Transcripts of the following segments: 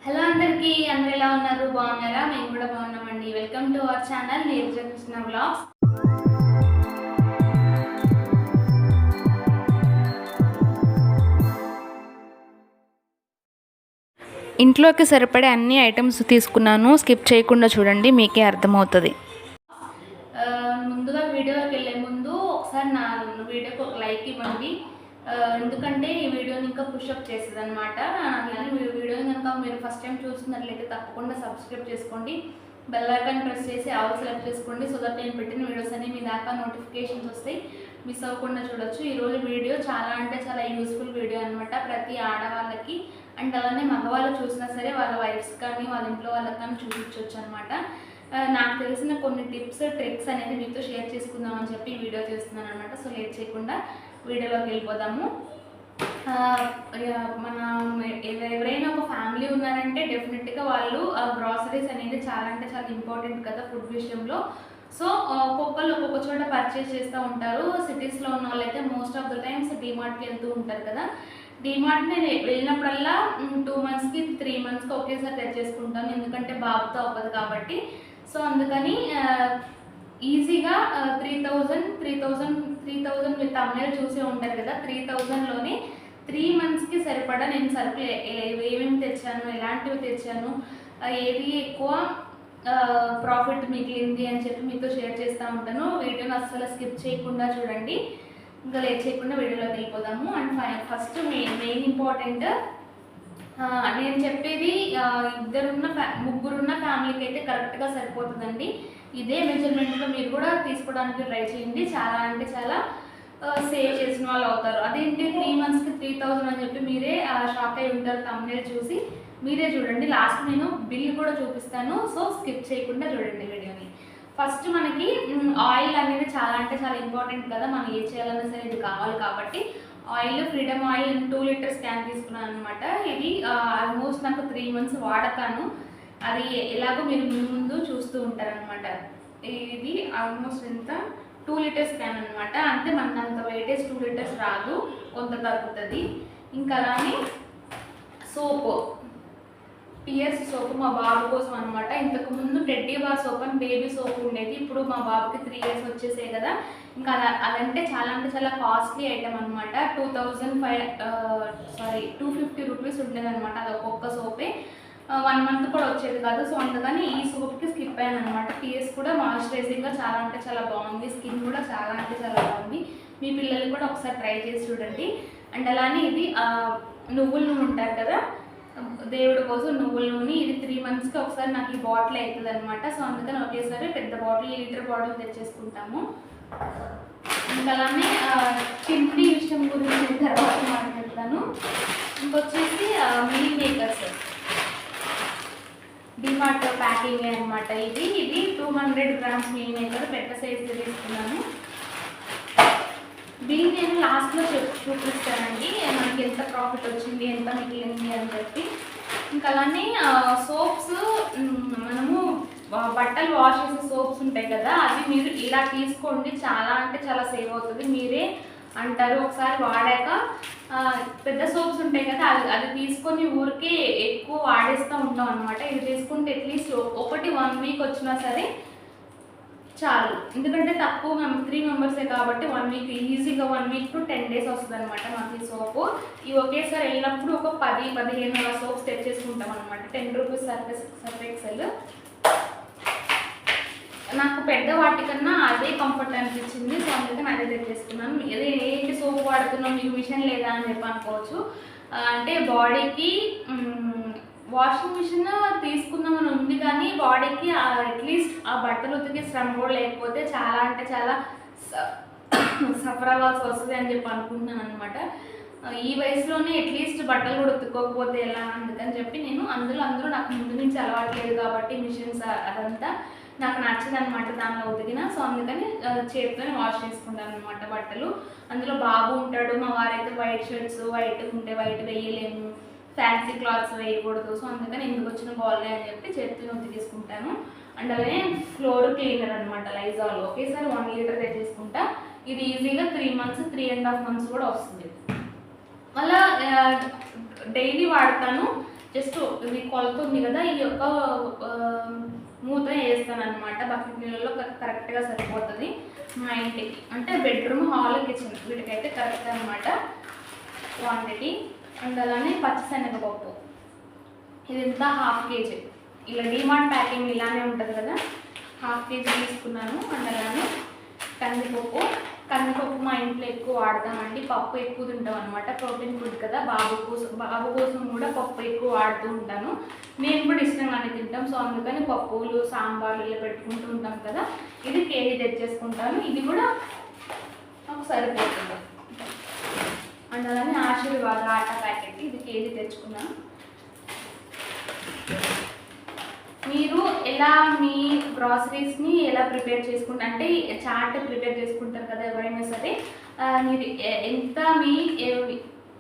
Hello అందరికీ, అందరూ ఎలా ఉన్నారు? బాగున్నారా? మేము కూడా బాగున్నామండి. Welcome to our channel Neeraja Krishna vlogs. ఇంట్లోకి సరిపడే అన్ని ఐటమ్స్ తీసుకున్నాను. స్కిప్ చేయకుండా చూడండి, మీకే అర్థమవుతుంది. ముందుగా వీడియోకి వెళ్ళే ముందు ఒకసారి నా వీడియోకి ఒక లైక్ ఇవ్వండి. ఎందుకంటే ఈ వీడియోని ఇంకా పుషప్ చేస్తుంది అనమాట. వీడియోని కనుక మీరు ఫస్ట్ టైం చూస్తున్నట్లయితే తప్పకుండా సబ్స్క్రైబ్ చేసుకోండి. బెల్ ఐకాన్ ప్రెస్ చేసి ఆల్ సెలెక్ట్ చేసుకోండి. సో దట్ నేను పెట్టిన వీడియోస్ అన్ని మీ దాకా నోటిఫికేషన్స్ వస్తాయి, మిస్ అవ్వకుండా చూడొచ్చు. ఈరోజు వీడియో చాలా అంటే చాలా యూస్ఫుల్ వీడియో అనమాట. ప్రతి ఆడవాళ్ళకి అండ్ అలానే మగవాళ్ళు చూసినా సరే వాళ్ళ వైఫ్స్ కానీ వాళ్ళ ఇంట్లో వాళ్ళకి కానీ చూపించవచ్చు అనమాట. నాకు తెలిసిన కొన్ని టిప్స్ ట్రిక్స్ అనేది మీతో షేర్ చేసుకుందామని చెప్పి ఈ వీడియో చేస్తున్నాను అనమాట. సో లేట్ చేయకుండా వీడియోలోకి వెళ్ళిపోదాము. మన ఎవరైనా ఒక ఫ్యామిలీ ఉన్నారంటే డెఫినెట్గా వాళ్ళు గ్రాసరీస్ అనేది చాలా అంటే చాలా ఇంపార్టెంట్ కదా ఫుడ్ విషయంలో. సో ఒక్కొక్కరు ఒక్కొక్క చోట పర్చేస్ చేస్తూ ఉంటారు. సిటీస్లో ఉన్న వాళ్ళైతే మోస్ట్ ఆఫ్ ద టైమ్స్ డీమార్ట్కి వెళ్తూ ఉంటారు కదా. డీమార్ట్ నేను వెళ్ళినప్పుడల్లా 2 మంత్స్కి 3 మంత్స్కి ఒకేసారి తెచ్చేసుకుంటాను, ఎందుకంటే బాబుతో అవ్వదు కాబట్టి. సో అందుకని ఈజీగా 3000 మీరు తమిళ చూసే ఉంటారు కదా. 3000లోనే 3 మంత్స్కి సరిపడా నేను సరుకులు ఏమేమి తెచ్చాను, ఎలాంటివి తెచ్చాను, ఏది ఎక్కువ ప్రాఫిట్ మిగిలింది అని చెప్పి మీతో షేర్ చేస్తూ ఉంటాను. వీడియోని అస్సలు స్కిప్ చేయకుండా చూడండి. ఇంకా లేట్ చేయకుండా వీడియోలోకి వెళ్ళిపోదాము. అండ్ ఫస్ట్ మెయిన్ ఇంపార్టెంట్, నేను చెప్పేది ముగ్గురున్న ఫ్యామిలీకి అయితే కరెక్ట్గా సరిపోతుందండి. ఇదే మెజర్మెంట్లో మీరు కూడా తీసుకోవడానికి ట్రై చేయండి. చాలా అంటే చాలా సేవ్ చేసిన వాళ్ళు అవుతారు. అదేంటి 3 మంత్స్కి 3000 అని చెప్పి మీరే షాక్ అయి ఉంటారు తమిళ చూసి. మీరే చూడండి, లాస్ట్ నేను బిల్ కూడా చూపిస్తాను. సో స్కిప్ చేయకుండా చూడండి వీడియోని. ఫస్ట్ మనకి ఆయిల్ అనేది చాలా అంటే చాలా ఇంపార్టెంట్ కదా. మనం ఏ చేయాలన్నా సరే ఇది కావాలి కాబట్టి oil freedom oil 2 litres can తీసుకున్నాను అనమాట. ఇది ఆల్మోస్ట్ నాకు 3 మంత్స్ వాడతాను. అది ఎలాగో మీరు ముందు చూస్తూ ఉంటారనమాట. ఇది ఆల్మోస్ట్ ఎంత 2 లీటర్స్ క్యాన్ అనమాట. అంటే మనకు అంత వెయిటేజ్ 2 లీటర్స్ రాదు, కొంత తగ్గుతుంది. ఇంకా అలానే సోపు, పియర్స్ సోపు మా బాబు కోసం అనమాట. ఇంతకుముందు టెడ్డీ బార్ సోప్ అని బేబీ సోప్ ఉండేది. ఇప్పుడు మా బాబుకి 3 ఇయర్స్ వచ్చేసాయి కదా. ఇంకా అదంటే చాలా కాస్ట్లీ ఐటమ్ అనమాట. 250 రూపీస్ ఉండేది అనమాట. అది ఒక్కొక్క సోపే 1 మంత్ కూడా వచ్చేది కాదు. సో అందుకని ఈ సోప్కి స్కిప్ అయ్యాను అనమాట. పియర్స్ కూడా మాయిశ్చరైజింగ్గా చాలా అంటే చాలా బాగుంది. స్కిన్ కూడా చాలా అంటే చాలా బాగుంది. మీ పిల్లలు కూడా ఒకసారి ట్రై చేసి చూడండి. అండ్ అలానే ఇది నువ్వుల నూనె ఉంటారు కదా, దేవుడి కోసం నువ్వుల నూనె. ఇది 3 మంత్స్కి ఒకసారి నాకు ఈ బాటిల్ అవుతుంది అనమాట. సో అందుకని ఒకేసారి పెద్ద బాటిల్, లీటర్ బాటిల్ తెచ్చేసుకుంటాము. ఇంకా అలానే తిండి విషయం గురించి తర్వాత మాట్లాడతాను. ఇంకొచ్చేసి మీల్ మేకర్స్, డిమార్ట్ ప్యాకింగ్ అనమాట. ఇది 200 గ్రామ్స్ మీల్ మేకర్ పెద్ద సైజు తీసుకున్నాను. బిల్ నేను లాస్ట్లో చూపిస్తానండి, మనకి ఎంత ప్రాఫిట్ వచ్చింది, ఎంత మిగిలింది అని చెప్పి. ఇంకా అలానే సోప్స్, మనము బట్టలు వాష్ చేసే సోప్స్ ఉంటాయి కదా, అవి మీరు ఇలా తీసుకోండి. చాలా అంటే చాలా సేవ్ అవుతుంది. మీరే అంటారు ఒకసారి వాడాక. పెద్ద సోప్స్ ఉంటాయి కదా, అది తీసుకొని ఊరికే ఎక్కువ వాడేస్తూ ఉంటాం అనమాట. ఇది తీసుకుంటే అట్లీస్ట్ 1 వీక్ వచ్చినా సరే చాలు. ఎందుకంటే తక్కువ 3 మెంబర్సే కాబట్టి 1 వీక్ ఈజీగా 1 వీక్ టు 10 డేస్ వస్తుంది అనమాట మాకు ఈ సోపు. ఇవి ఒకేసారి వెళ్ళినప్పుడు ఒక 10-15 సోప్స్ తెచ్చేసుకుంటాం అనమాట. 10 రూపీస్ సర్ఫ్ ఎక్సెల్. నాకు పెద్ద వాటికన్నా అదే కంఫర్ట్ అనిపించింది. సో అందుకని అదే తెచ్చేసుకున్నాను. ఏంటి సోప్ వాడుతున్నాం, మీకు మిషన్ లేదా అని చెప్పి అనుకోవచ్చు. అంటే బాడీకి వాషింగ్ మిషన్ తీసుకుందామని ఉంది, కానీ బాడీకి అట్లీస్ట్ ఆ బట్టలు ఉతికి శ్రమ కూడా లేకపోతే చాలా అంటే చాలా సఫర్ అవ్వాల్సి వస్తుంది అని చెప్పి అనుకుంటున్నాను అనమాట. ఈ వయసులోనే అట్లీస్ట్ బట్టలు కూడా ఉతుక్కోకపోతే ఎలా, అందుకని చెప్పి నేను అందరూ నాకు ముందు నుంచి అలవాట్లేదు కాబట్టి మిషన్స్ అదంతా నాకు నచ్చదు అనమాట దానిలో ఉతికిన. సో అందుకని చేతితోనే వాష్ చేసుకుంటాను అనమాట బట్టలు. అందులో బాబు ఉంటాడు, మా వారైతే వైట్ షర్ట్స్ వైట్ ఉంటే వైట్ వేయలేము, ఫ్యాన్సీ క్లాత్స్ వేయకూడదు. సో అందుకని ఎందుకు వచ్చిన బాగులే అని చెప్పి చేతితో ఉతికేసుకుంటాను. అండ్ అలానే ఫ్లోర్ క్లీనర్ అనమాట, లైజాల్. ఒకేసారి 1 లీటర్ తెచ్చేసుకుంటా. ఇది ఈజీగా 3 మంత్స్ 3.5 మంత్స్ కూడా వస్తుంది. మళ్ళీ డైలీ వాడతాను. జస్ట్ ఇది కొలత ఉంది కదా, ఈ యొక్క మూత వేస్తాను అనమాట. బకెట్ నీళ్ళలో కరెక్ట్గా సరిపోతుంది మా ఇంటికి, అంటే బెడ్రూమ్, హాల్, కిచెన్ వీటికైతే కరెక్ట్ అనమాట క్వాంటిటీ. అండ్ అలానే పచ్చిశనగపప్పు ఇది ఎంత 1/2 kg, ఇలా డిమార్ట్ ప్యాకింగ్ ఇలానే ఉంటుంది కదా, 1/2 kg తీసుకున్నాను. అండ్ అలానే కందిపప్పు మా ఇంట్లో ఎక్కువ వాడతామండి, పప్పు ఎక్కువ తింటాం అనమాట, ప్రోటీన్ ఫుడ్ కదా. బాబు కోసం కూడా పప్పు ఎక్కువ వాడుతూ ఉంటాను, మేము కూడా ఇష్టంగానే తింటాం. సో అందుకని పప్పులు, సాంబార్లు ఇలా పెట్టుకుంటూ ఉంటాం కదా. ఇది కేజీ తెచ్చేసుకుంటాను, ఇది కూడా నాకు సరిపోతుంది. అండ్ అలానే ఆశీర్వాద ఆటా ప్యాకెట్ ఇది కేజీ తెచ్చుకున్నాను. మీరు ఎలా మీ గ్రాసరీస్ని ఎలా ప్రిపేర్ చేసుకుంటారు అంటే చాట్ ప్రిపేర్ చేసుకుంటారు కదా ఎవరైనా సరే, మీరు ఎంత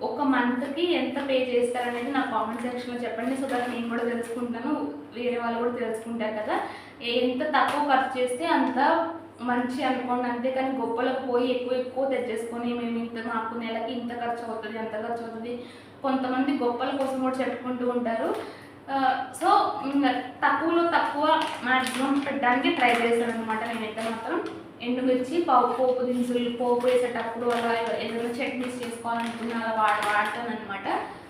ఒక మంత్కి ఎంత పే చేస్తారనేది నాకు కామెంట్ సెక్షన్లో చెప్పండి. సో దట్ నేను కూడా తెలుసుకుంటాను, వేరే వాళ్ళు కూడా తెలుసుకుంటారు కదా. ఎంత తక్కువ ఖర్చు చేస్తే అంత మంచి అనుకోండి, అంతేకాని గొప్పలకు పోయి ఎక్కువ తెచ్చేసుకొని మేము మాకు నెలకి ఇంత ఖర్చు అవుతుంది అంత ఖర్చు అవుతుంది, కొంతమంది గొప్పల కోసం కూడా చెప్పుకుంటూ ఉంటారు. సో తక్కువలో తక్కువ మ్యాక్సిమం పెట్టడానికి ట్రై చేస్తాను అనమాట నేనైతే మాత్రం. ఎండుమిర్చి పోపు దినుసులు పోపు వేసేటప్పుడు అలా ఏదైనా చట్నీస్ చేసుకోవాలనుకున్నా అలా వాడతాను అనమాట.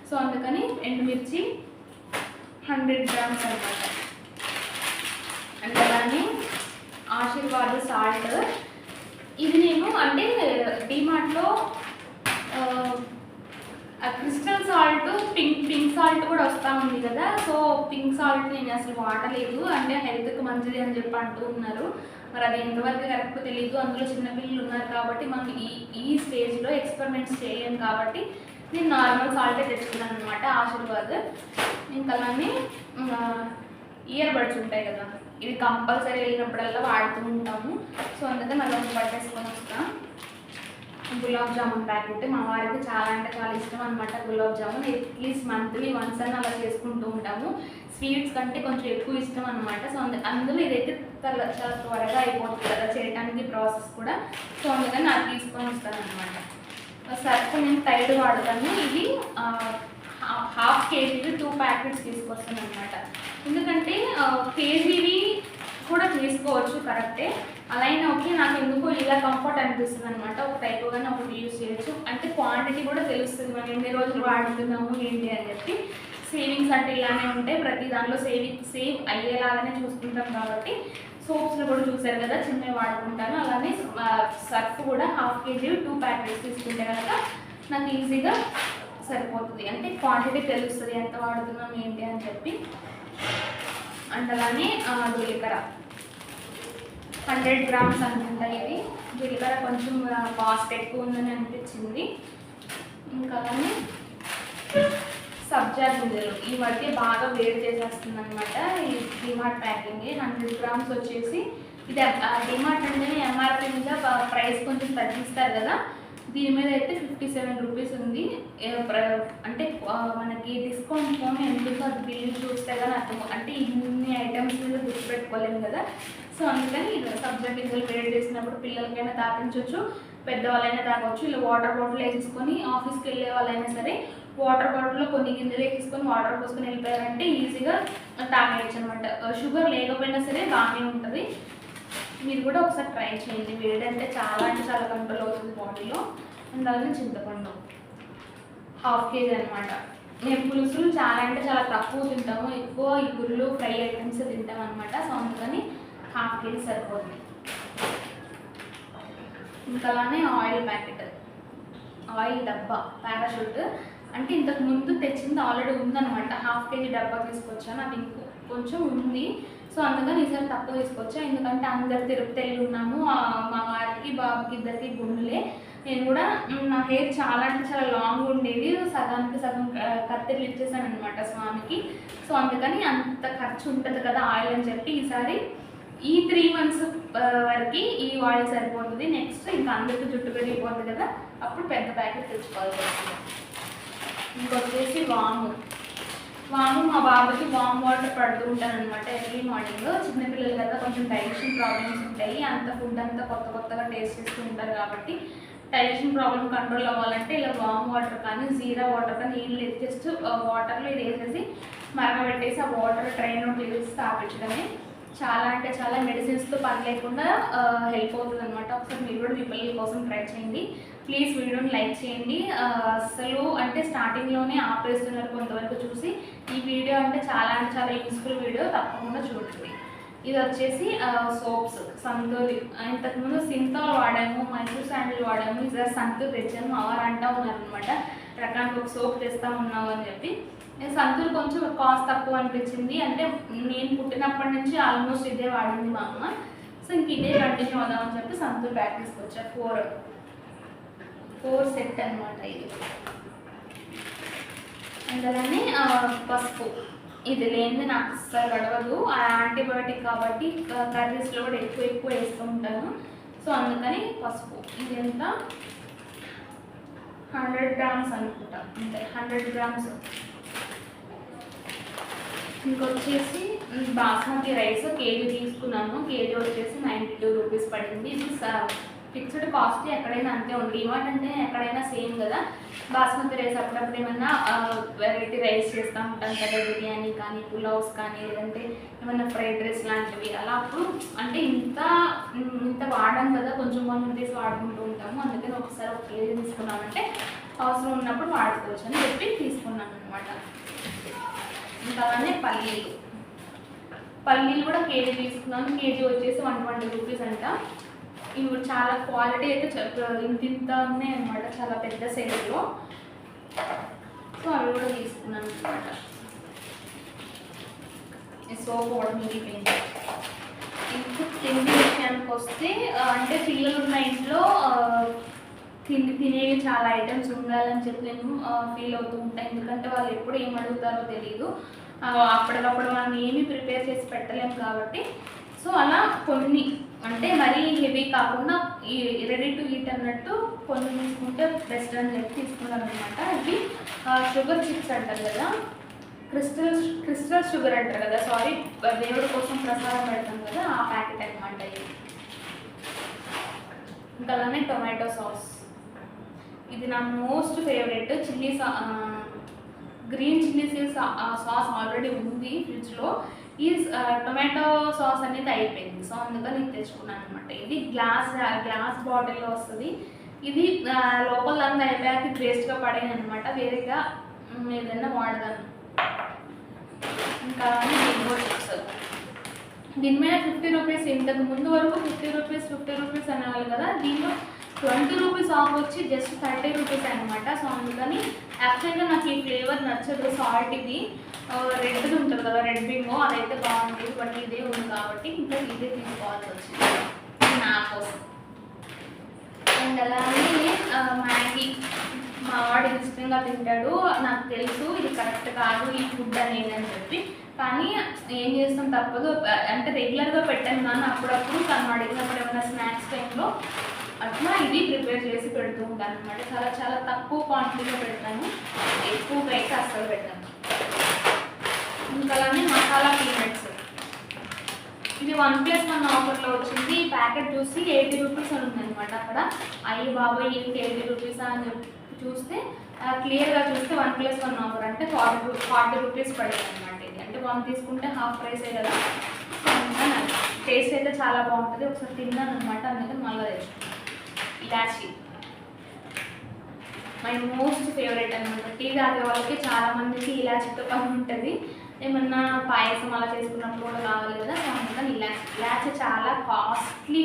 సో అందుకని ఎండుమిర్చి 100 grams అనమాట. అండ్ అలానే ఆశీర్వాద సాల్ట్ ఇది నేను అంటే డిమార్ట్లో క్రిస్టల్ సాల్ట్, పింక్ సాల్ట్ కూడా వస్తూ ఉంది కదా. సో పింక్ సాల్ట్ నేను అసలు వాడలేదు, అంటే హెల్త్కి మంచిది అని చెప్పి అంటూ ఉన్నారు. మరి అది ఎంతవరకు కరెక్ట్ తెలియదు, అందులో చిన్నపిల్లలు ఉన్నారు కాబట్టి మనం ఈ స్టేజ్లో ఎక్స్పెరిమెంట్స్ చేయలేము కాబట్టి నేను నార్మల్ సాల్టే తెచ్చుకున్నాను అనమాట ఆశీర్వాద్. ఇంకా అలానే ఇయర్ బడ్స్ ఉంటాయి కదా, ఇది కంపల్సరీ వెళ్ళినప్పుడల్లా వాడుతూ ఉంటాము. సో అందుకని మళ్ళీ పట్టేసుకొని వస్తాను. గులాబ్ జామున్ ప్యాకెట్ మా వారికి చాలా అంటే చాలా ఇష్టం అనమాట gulab jamun. At least monthly once అని అలా చేసుకుంటూ ఉంటాము. స్వీట్స్ కంటే కొంచెం ఎక్కువ ఇష్టం అనమాట. సో అందులో ఇదైతే చాలా త్వరగా అయిపోతుంది కదా చేయడానికి ప్రాసెస్ కూడా. సో అందుకని నాకు తీసుకొని వస్తాను అనమాట. సర్ఫ్ నేను టైడ్ వాడతాను, ఇది 1/2 kg 2 ప్యాకెట్స్ తీసుకొస్తాను అనమాట. ఎందుకంటే కేజీవి కూడా తీసుకోవచ్చు కరెక్టే, అలా అయినా ఓకే. నాకు ఎందుకు ఇలా కంఫర్ట్ అనిపిస్తుంది అనమాట, ఒక టైప్గానే ఒకటి యూజ్ చేయొచ్చు, అంటే క్వాంటిటీ కూడా తెలుస్తుంది మనం ఎన్ని రోజులు వాడుతున్నాము ఏంటి అని చెప్పి. సేవింగ్స్ అంటే ఇలానే ఉంటాయి, ప్రతి దానిలో సేవ్ అయ్యేలాగానే చూసుకుంటాం కాబట్టి. సోప్స్లో కూడా చూసారు కదా చిన్నవి వాడుకుంటాను. అలానే సర్ఫ్ కూడా 1/2 kg 2 ప్యాకెట్స్ తీసుకుంటే కనుక నాకు ఈజీగా సరిపోతుంది, అంటే క్వాంటిటీ తెలుస్తుంది ఎంత వాడుతున్నాం ఏంటి అని చెప్పి. అండ్ అలానే జీలకర్ర 100 grams అనుకుంటా ఇది. జీలకర్ర కొంచెం కాస్ట్ ఎక్కువ ఉందని అనిపించింది. ఇంకా అలానే సబ్జా గింజలు ఈ మధ్య బాగా వేడి చేసేస్తుంది అనమాట ఈ డిమార్ట్ ప్యాకింగ్. 100 grams వచ్చేసి ఇది డిమార్ట్ అంటేనే ఎంఆర్పీ మీద ప్రైస్ కొంచెం తగ్గిస్తారు కదా, దీని మీద అయితే 57 రూపీస్ ఉంది. అంటే మనకి డిస్కౌంట్ ఫోన్ ఎందుకు అది బిల్లు చూస్తే కానీ అర్థం, అంటే ఇన్ని ఐటమ్స్ మీద గుర్తుపెట్టుకోలేము కదా. సో అందుకని సబ్జా గింజలు వేడి చేసినప్పుడు పిల్లలకైనా తాగించవచ్చు, పెద్దవాళ్ళైనా తాగవచ్చు. ఇలా వాటర్ బాటిల్ వేసుకొని ఆఫీస్కి వెళ్ళే వాళ్ళైనా సరే వాటర్ బాటిల్లో కొన్ని గింజలు వేసుకొని వాటర్ పోసుకొని వెళ్ళిపోయారంటే ఈజీగా తాగేయచ్చు అనమాట. షుగర్ లేకపోయినా సరే బాగానే ఉంటుంది, మీరు కూడా ఒకసారి ట్రై చేయండి. వేడి అంటే చాలా కంట్రోల్ అవుతుంది బాడీలో. అండ్ అలాగే చింతపండు 1/2 kg అనమాట. మేము పులుసులు చాలా అంటే చాలా తక్కువ తింటాము, ఎక్కువ ఈ గుర్రెలు ఫ్రై ఐటమ్స్ తింటాం అనమాట. సో అందుకని 1/2 kg సరిపోతుంది. ఇంకా అలానే ఆయిల్ ప్యాకెట్, ఆయిల్ డబ్బా పారాషూట్, అంటే ఇంతకు ముందు తెచ్చింది ఆల్రెడీ ఉందన్నమాట. 1/2 kg డబ్బా తీసుకొచ్చాను, అది కొంచెం ఉంది. సో అందుకని ఈసారి తక్కువ తీసుకొచ్చా, ఎందుకంటే అందరు తిరుపతి వెళ్ళి ఉన్నాము. మా వారికి బాబుకి ఇద్దరికి గుండెలే. నేను కూడా నా హెయిర్ చాలా అంటే చాలా లాంగ్ ఉండేది, సగానికి సగం కత్తెరలు ఇచ్చేసాను అనమాట స్వామికి. సో అందుకని అంత ఖర్చు ఉంటుంది కదా ఆయిల్ అని చెప్పి ఈసారి ఈ 3 months వరకు ఈ ఆయిల్ సరిపోతుంది. నెక్స్ట్ ఇంకా అందరికీ జుట్టు పెరిగిపోతుంది కదా, అప్పుడు పెద్ద ప్యాకెట్ తెచ్చుకోవాల్సి వస్తుంది. ఇంకొచ్చేసి వాము మా బాబుకి వామ్ వాటర్ పడుతూ ఉంటాను అనమాట ఎర్లీ మార్నింగ్. చిన్నపిల్లలు కదా కొంచెం డైజెషన్ ప్రాబ్లమ్స్ ఉంటాయి, అంత ఫుడ్ అంతా కొత్తగా టేస్ట్ చేస్తూ ఉంటారు కాబట్టి డైజెషన్ ప్రాబ్లం కంట్రోల్ అవ్వాలంటే ఇలా వామ్ వాటర్ కానీ జీరా వాటర్ కానీ ఏం లేదు, జస్ట్ వాటర్లో ఇది వేసేసి మరగబెట్టేసి ఆ వాటర్ ట్రైన్ నుండి తీసి తాపించడమే. చాలా అంటే చాలా మెడిసిన్స్తో పని లేకుండా హెల్ప్ అవుతుంది అనమాట. ఒకసారి మీరు కూడా మీ పిల్లల కోసం ట్రై చేయండి. ప్లీజ్ వీడియోని లైక్ చేయండి. అసలు అంటే స్టార్టింగ్లోనే ఆపేస్తున్నారు కొంతవరకు చూసి. ఈ వీడియో అంటే చాలా యూస్ఫుల్ వీడియో, తప్పకుండా చూడండి. ఇది వచ్చేసి సోప్స్ సంతూర్. ఇంతకుముందు సింతాల్ వాడాము, మైసూర్ శాండిల్ వాడాము, ఈసారి సంతూర్ తెచ్చాము. అవర్ అంటా ఉన్నారనమాట, రకానికి ఒక సోప్ తెస్తా ఉన్నావు అని చెప్పి. సంతూర్ కొంచెం కాస్ట్ తక్కువ అనిపించింది. అంటే నేను పుట్టినప్పటి నుంచి ఆల్మోస్ట్ ఇదే వాడింది మా అమ్మ. సో ఇంక ఇదే కంటిన్యూ అవుదామని చెప్పి సంతూర్ బ్యాగ్ తీసుకొచ్చా. ఫోర్ సెట్ అనమాట ఇది. అందులోనే పసుపు, ఇది లేనిది నాకు అస్సలు గడవదు. యాంటీబయాటిక్ కాబట్టి కర్రీస్లో కూడా ఎక్కువ వేస్తూ ఉంటాను. సో అందుకని పసుపు. ఇది ఎంత 100 గ్రామ్స్ అనుకుంటా, అంతే 100 గ్రామ్స్. ఇంకొచ్చేసి బాస్మతి రైస్ కేజీ తీసుకున్నాను. కేజీ వచ్చేసి 92 రూపీస్ పడింది. ఇది ఫిక్స్డ్ కాస్ట్ ఎక్కడైనా అంతే ఉంది. డిమాండ్ అంటే ఎక్కడైనా సేమ్ కదా. బాస్మతి రైస్ అప్పుడప్పుడు ఏమన్నా వెరైటీ రైస్ చేస్తూ ఉంటాం కదా, బిర్యానీ కానీ పులావ్స్ కానీ లేదంటే ఏమన్నా ఫ్రైడ్ రైస్ లాంటివి. అలా అప్పుడు అంటే ఇంత వాడాం కదా, కొంచెం 1 రూపీస్ వాడుకుంటూ ఉంటాము. అందుకని ఒకసారి ఒక కేజీ తీసుకున్నామంటే అవసరం ఉన్నప్పుడు వాడుకోవచ్చు అని చెప్పి తీసుకున్నాను అనమాట. ఇంకా అలానే పల్లీలు కూడా కేజీ తీసుకున్నాను. కేజీ వచ్చేసి 120 రూపీస్ అంట. ఇవి చాలా క్వాలిటీ అయితే ఇంత ఉన్నాయి అనమాట, చాలా పెద్ద సైజులో. సో అవి కూడా తీసుకున్నాను అనమాట. సోప్ కూడా మిగిలిపోయింది. ఇంకా తిండి విషయానికి వస్తే అంటే పిల్లలు ఉన్న ఇంట్లో తినేవి చాలా ఐటమ్స్ ఉండాలని చెప్పి నేను ఫీల్ అవుతూ ఉంటాను. ఎందుకంటే వాళ్ళు ఎప్పుడు ఏం అడుగుతారో తెలియదు. అప్పటికప్పుడు మనం ఏమీ ప్రిపేర్ చేసి పెట్టలేము కాబట్టి. సో అలా కొన్ని అంటే మరీ హెవీ కాకుండా రెడీ టు ఈట్ అన్నట్టు కొన్ని తీసుకుంటే బెస్ట్ అని చెప్పి తీసుకున్నాను అనమాట. ఇవి షుగర్ చిప్స్ అంటారు కదా, క్రిస్టల్ షుగర్ అంటారు కదా, సారీ, దేవుడి కోసం ప్రసాదం పెడతాం కదా, ఆ ప్యాకెట్ అనమాట ఇది. ఇంకా అలానే టొమాటో సాస్. ఇది నా most favourite. Green chilli sauce already ఉంది ఫ్రిడ్జ్లో. ఈ టొమాటో సాస్ అనేది అయిపోయింది. సో అందుకని నేను తెచ్చుకున్నాను అనమాట. ఇది గ్లాస్ బాటిల్లో వస్తుంది. ఇది లోపల అంతా అయిపోయాక వేస్ట్గా పడేది అనమాట, వేరేగా ఏదైనా వాడదాను. ఇంకా బింగో చిప్స్. దీని మీద 50 రూపీస్, ఇంతకు ముందు వరకు 50 రూపీస్ అనేవాళ్ళు కదా, దీనిలో 20 రూపీస్ ఆఫ్ వచ్చి జస్ట్ 30 రూపీస్ అనమాట. సో అందుకని యాక్చువల్గా నాకు ఈ ఫ్లేవర్ నచ్చదు. సాల్ట్ ఇది రెడ్ది ఉంటుంది కదా, రెడ్ బింగో, అదైతే బాగుంటుంది. బట్ ఇదే ఉంది కాబట్టి ఇంకా ఇదే తీసుకోవాల్సి వచ్చింది నా కోసం. అండ్ అలానే మ్యాగీ మా వాడు ఇష్టంగా తింటాడు. నాకు తెలుసు ఇది కరెక్ట్ కాదు ఈ ఫుడ్ అనేది అని చెప్పి, కానీ ఏం చేస్తాం తప్పదు. అంటే రెగ్యులర్గా పెట్టాను కానీ అప్పుడప్పుడు తను అడిగినప్పుడు ఏమైనా స్నాక్స్ టైంలో అట్లా ఇది ప్రిపేర్ చేసి పెడుతూ ఉంటాను అనమాట. చాలా తక్కువ క్వాంటిటీలో పెడతాను, ఎక్కువగా అయితే అస్సలు పెట్టాను. ఇంకా అలానే మసాలా పీనట్స్. ఇది 1+1 ఆఫర్లో వచ్చింది. ఈ ప్యాకెట్ చూసి 80 రూపీస్ అని ఉందన్నమాట. అక్కడ అయ్యి బాబాయ్ ఏంటి 80 రూపీసా అని చూస్తే క్లియర్గా చూస్తే 1+1 ఆఫర్ అంటే 40 రూపీస్ పడేది అనమాట. ఇది అంటే 1 తీసుకుంటే హాఫ్ ప్రైసే కదా. టేస్ట్ అయితే చాలా బాగుంటుంది. ఒకసారి తిన్నాను అనమాట, అందుకని మళ్ళీ తెచ్చుకున్నాను. ఇలాచి మై మోస్ట్ ఫేవరెట్ అనమాట. టీ తాగే వాళ్ళకి చాలా మందికి ఇలాచితో పని ఉంటుంది. ఏమన్నా పాయసం అలా చేసుకున్నప్పుడు కూడా కావాలి కదా, సో అందుకని ఇలాచి చాలా కాస్ట్లీ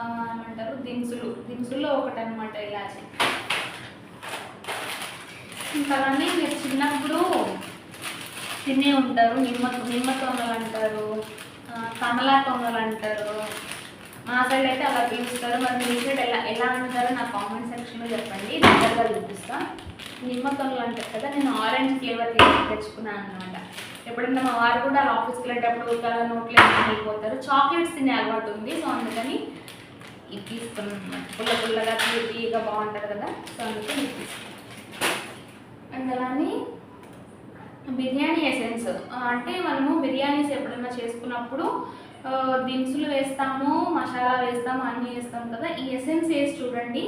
ఏమంటారు దినుసుల్లో ఒకటి అనమాట ఇలాచి. ఇంకా అలానే మీరు చిన్నప్పుడు తినే ఉంటారు, నిమ్మ తొంగలు అంటారు, కమలా తొంగలు అంటారు. మా సైడ్ అయితే అలా పిలుస్తారు. మరి మీ సైడ్ ఎలా అంటారో నా కామెంట్ సెక్షన్లో చెప్పండి, దగ్గరగా చూపిస్తా. నిమ్మ తొంగలు అంటారు కదా, నేను ఆరెంజ్ ఫ్లేవర్ తెచ్చుకున్నాను అనమాట. ఎప్పుడన్నా మా వారు కూడా ఆఫీస్కి వెళ్ళేటప్పుడు నోట్లో వెళ్ళిపోతారు. చాక్లెట్స్ తినే అలవాటు ఉంది. సో అందుకని ఇది తీసుకున్నాను అనమాట. పుల్లగా తీయగా బాగుంటుంది కదా, సో అందుకని ఇది తీసుకున్నాను. అండ్ అలానే బిర్యానీ ఎసెన్స్. అంటే మనము బిర్యానీస్ ఎప్పుడైనా చేసుకున్నప్పుడు దినుసులు వేస్తాము, మసాలా వేస్తాము, అన్నీ వేస్తాము కదా. ఈ ఎసెన్స్ వేసి చూడండి,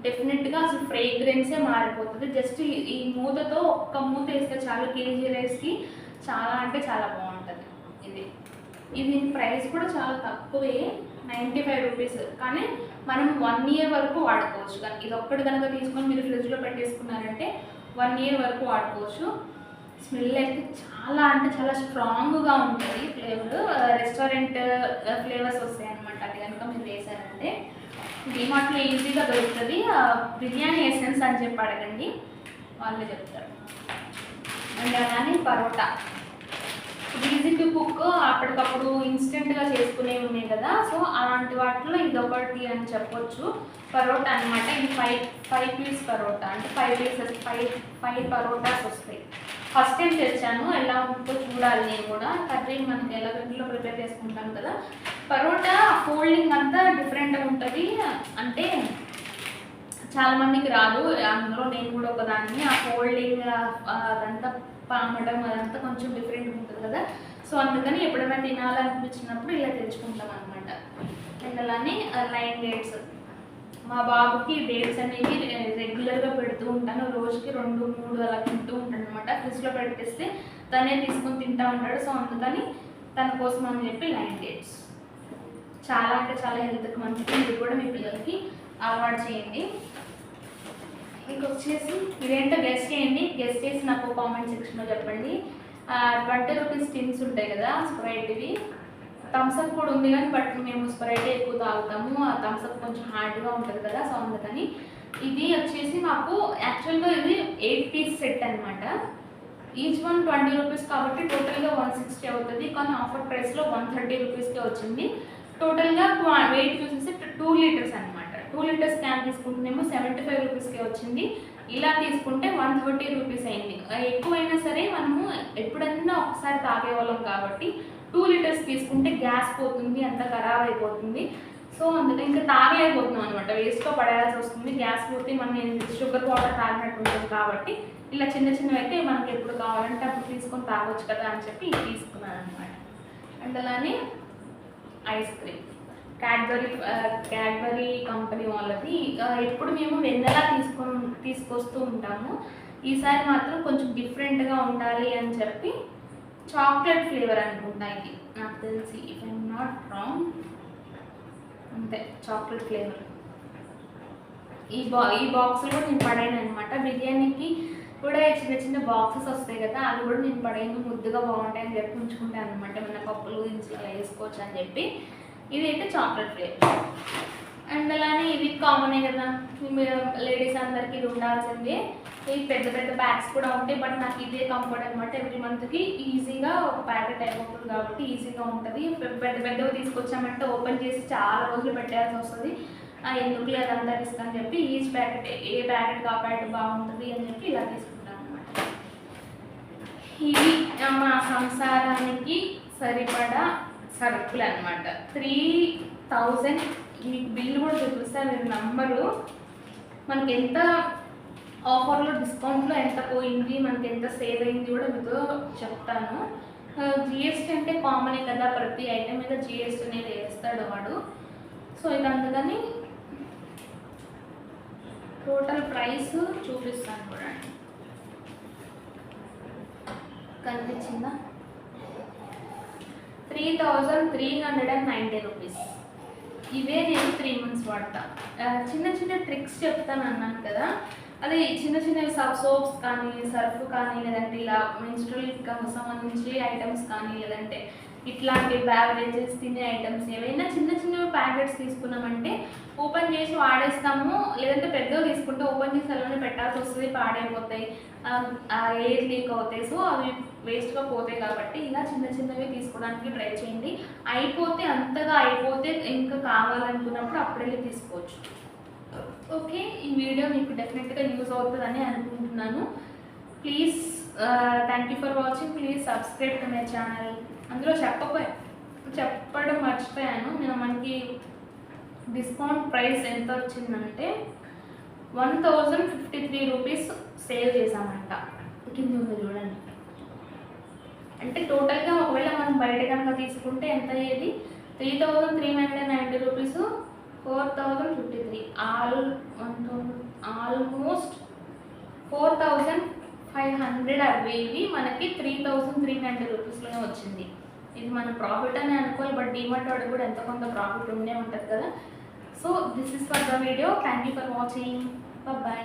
డెఫినెట్గా అసలు ఫ్రేగ్రెన్సే మారిపోతుంది. జస్ట్ ఈ మూతతో ఒక్క మూత వేస్తే చాలు కేజీ రైస్కి చాలా అంటే చాలా బాగుంటుంది. ఇది ప్రైస్ కూడా చాలా తక్కువే, 95 రూపీస్. కానీ మనం 1 ఇయర్ వరకు వాడుకోవచ్చు. కానీ ఇది ఒక్కటి కనుక తీసుకొని మీరు ఫ్రిడ్జ్లో పెట్టేసుకున్నారంటే 1 ఇయర్ వరకు వాడుకోవచ్చు. స్మెల్ అయితే చాలా అంటే చాలా స్ట్రాంగ్గా ఉంటుంది. ఫ్లేవర్ రెస్టారెంట్ ఫ్లేవర్స్ వస్తాయి అన్నమాట. అది కనుక మీరు వేసారంటే డిమార్ట్లో ఈజీగా దొరుకుతుంది. బిర్యానీ ఎసెన్స్ అని చెప్పి అడగండి, వాళ్ళే చెప్తారు. అండ్ అలానే పరోటా ఈజీ టు కుక్, అప్పటికప్పుడు ఇన్స్టెంట్గా చేసుకునేవి ఉన్నాయి కదా, సో అలాంటి వాటిలో ఇది ఒకటి అని చెప్పొచ్చు. పరోటా అనమాట. ఇది 5 పీస్ పరోటా, అంటే 5 పీసెస్ 5 పరోటాస్ వస్తాయి. ఫస్ట్ టైం తెచ్చాను, ఎలా ఉంటుందో చూడాలి. నేను కూడా కర్రీ మనకి ఎలా ఇంట్లో ప్రిపేర్ చేసుకుంటాను కదా. పరోటా ఫోల్డింగ్ అంతా డిఫరెంట్గా ఉంటుంది. అంటే చాలామందికి రాదు, అందులో నేను కూడా ఒకదాన్ని. ఆ ఫోల్డింగ్ అదంతా పామడం అదంతా కొంచెం డిఫరెంట్గా ఉంటుంది కదా, సో అందుకని ఎప్పుడైనా తినాలనిపించినప్పుడు ఇలా తెచ్చుకుంటాం అనమాట. అండ్ అలానే లైన్ డేట్స్, మా బాబుకి డేట్స్ అనేవి రెగ్యులర్గా పెడుతూ ఉంటాను. రోజుకి 2-3 అలా తింటూ ఉంటాను అనమాట. ఫ్రిడ్జ్లో పెట్టేస్తే తనే తీసుకొని తింటూ ఉంటాడు. సో అందుకని తన కోసం అని చెప్పి లైన్ డేట్స్ చాలా అంటే చాలా హెల్త్కి మంచిది. ఇది కూడా మీ పిల్లలకి అలవాటు చేయండి. మీకు వచ్చేసి ఇదేంటో గెస్ట్ చేయండి. గెస్ట్ చేసి నాకు కామెంట్ సెక్షన్లో చెప్పండి. 20 రూపీస్ టిన్స్ ఉంటాయి కదా స్ప్రైట్వి, థమ్స్అప్ కూడా ఉంది కానీ బట్ మేము స్ప్రైట్ ఎక్కువ తాగుతాము. ఆ థమ్స్అప్ కొంచెం హార్డ్గా ఉంటుంది కదా, సో అందుకని. ఇది వచ్చేసి మాకు యాక్చువల్గా ఇది 8 పీస్ సెట్ అనమాట. ఈచ్ వన్ 20 రూపీస్ కాబట్టి టోటల్గా 160 అవుతుంది. కానీ ఆఫర్ ప్రైస్లో 130 రూపీస్కే వచ్చింది. టోటల్గా వెయిట్ చూసేసి 2 లీటర్స్ అనమాట. 2 లీటర్స్ క్యాన్ తీసుకుంటేనేమో 75 రూపీస్కే వచ్చింది. ఇలా తీసుకుంటే 130 రూపీస్ అయింది. ఎక్కువైనా సరే మనము ఎప్పుడన్నా ఒకసారి తాగేవాళ్ళం కాబట్టి 2 లీటర్స్ తీసుకుంటే గ్యాస్ పోతుంది, అంత ఖరాబ్ అయిపోతుంది. సో అందుకని ఇంకా తాగలేకపోతున్నాం అనమాట, వేస్ట్గా పడేయాల్సి వస్తుంది. గ్యాస్ పోతే మనం షుగర్ వాటర్ తాగినట్టు ఉంటుంది కాబట్టి ఇలా చిన్న చిన్నవి అయితే మనకి ఎప్పుడు కావాలంటే అప్పుడు తీసుకొని తాగొచ్చు కదా అని చెప్పి ఇది తీసుకున్నాను అనమాట. అండ్ అలానే ఐస్ క్రీమ్ క్యాడ్బరీ కంపెనీ వాళ్ళది. ఎప్పుడు మేము వెన్నెలా తీసుకొస్తూ ఉంటాము. ఈసారి మాత్రం కొంచెం డిఫరెంట్గా ఉండాలి అని చెప్పి చాక్లెట్ ఫ్లేవర్ అనుకుంటా ఇది, నాకు తెలిసి ఇఫ్ ఐఎమ్ నాట్ రాంగ్, అంతే చాక్లెట్ ఫ్లేవర్. ఈ బాక్స్లో నేను పడాను అనమాట. బిర్యానీకి కూడా చిన్న చిన్న బాక్సెస్ వస్తాయి కదా, అవి కూడా నేను పడాను. ముద్దుగా బాగుంటాయి అని చెప్పి ఉంచుకుంటాను అనమాట. ఏమైనా పప్పులు దించి అలా వేసుకోవచ్చు అని చెప్పి. ఇదైతే చాక్లెట్ ఫ్లేవర్. అండ్ అలానే ఇది కామనే కదా, లేడీస్ అందరికీ ఇది ఉండాల్సిందే. ఈ పెద్ద పెద్ద బ్యాగ్స్ కూడా ఉంటాయి, బట్ నాకు ఇదే కంఫర్ట్ అనమాట. ఎవ్రీ మంత్కి ఈజీగా ఒక ప్యాకెట్ అయిపోతుంది కాబట్టి ఈజీగా ఉంటుంది. పెద్ద పెద్దవి తీసుకొచ్చామంటే ఓపెన్ చేసి చాలా రోజులు పెట్టాల్సి వస్తుంది. ఎందుకు అదంతా రిస్క్ అని చెప్పి ఈచ్ ప్యాకెట్ ఏ ప్యాకెట్ ఆ ప్యాకెట్ బాగుంటుంది అని చెప్పి ఇలా తీసుకుంటాను అనమాట. ఇవి మా సంసారానికి సరిపడా సరుకులు అనమాట. 3000. మీకు బిల్లు కూడా చూపిస్తాను, మీరు నంబరు. మనకి ఎంత ఆఫర్లో డిస్కౌంట్లో ఎంత పోయింది, మనకి ఎంత సేవ్ అయింది కూడా మీతో చెప్తాను. జిఎస్టీ అంటే కామనే కదా, ప్రతి ఐటెం మీద జిఎస్టీ అనేది వేస్తాడు వాడు. సో ఇది అందుకని టోటల్ ప్రైస్ చూపిస్తాను కూడా. కనిపించిందా? 3390 రూపీస్. ఇవే నేను 3 months వాడతా. చిన్న చిన్న ట్రిక్స్ చెప్తాను అన్నాను కదా, అదే చిన్న చిన్న సోప్స్ కానీ, సర్ఫ్ కానీ, లేదంటే ఇలా మెన్స్ట్రువల్కి సంబంధించి ఐటమ్స్ కానీ, లేదంటే ఇట్లాంటి బ్యావరేజెస్ తినే ఐటమ్స్ ఏవైనా చిన్న చిన్న ప్యాకెట్స్ తీసుకున్నామంటే ఓపెన్ చేసి వాడేస్తాము. లేదంటే పెద్దగా తీసుకుంటే ఓపెన్ చేసి అలానే పెట్టాల్సి వస్తుంది, పాడైపోతాయి, ఎయిర్ లీక్ అవుతాయి. సో అవి వేస్ట్గా పోతాయి కాబట్టి ఇలా చిన్న చిన్నవి తీసుకోవడానికి ట్రై చేయండి. అంతగా అయిపోతే ఇంకా కావాలనుకున్నప్పుడు అప్పుడే తీసుకోవచ్చు. ఓకే, ఈ వీడియో మీకు డెఫినెట్గా యూజ్ అవుతుందని అనుకుంటున్నాను. Please thank you for watching. Please subscribe to my channel. అందులో చెప్పడం మర్చిపోయాను, మనకి డిస్కౌంట్ ప్రైస్ ఎంత వచ్చిందంటే 1053 రూపీస్ సేవ్ చేసామంట. కింద ఉంది చూడండి. అంటే టోటల్గా ఒకవేళ మనం బయట కనుక తీసుకుంటే ఎంత అయ్యేది? 3390 రూపీస్ 4053 ఆల్మోస్ట్ 4500 అవేవి మనకి 3300 రూపీస్లోనే వచ్చింది. ఇది మన ప్రాఫిట్ అని అనుకోవాలి, బట్ డిమార్ట్ వాడు కూడా ఎంతో కొంత ప్రాఫిట్ ఉండే ఉంటుంది కదా. So this is for the video. Thank you for watching. Bye.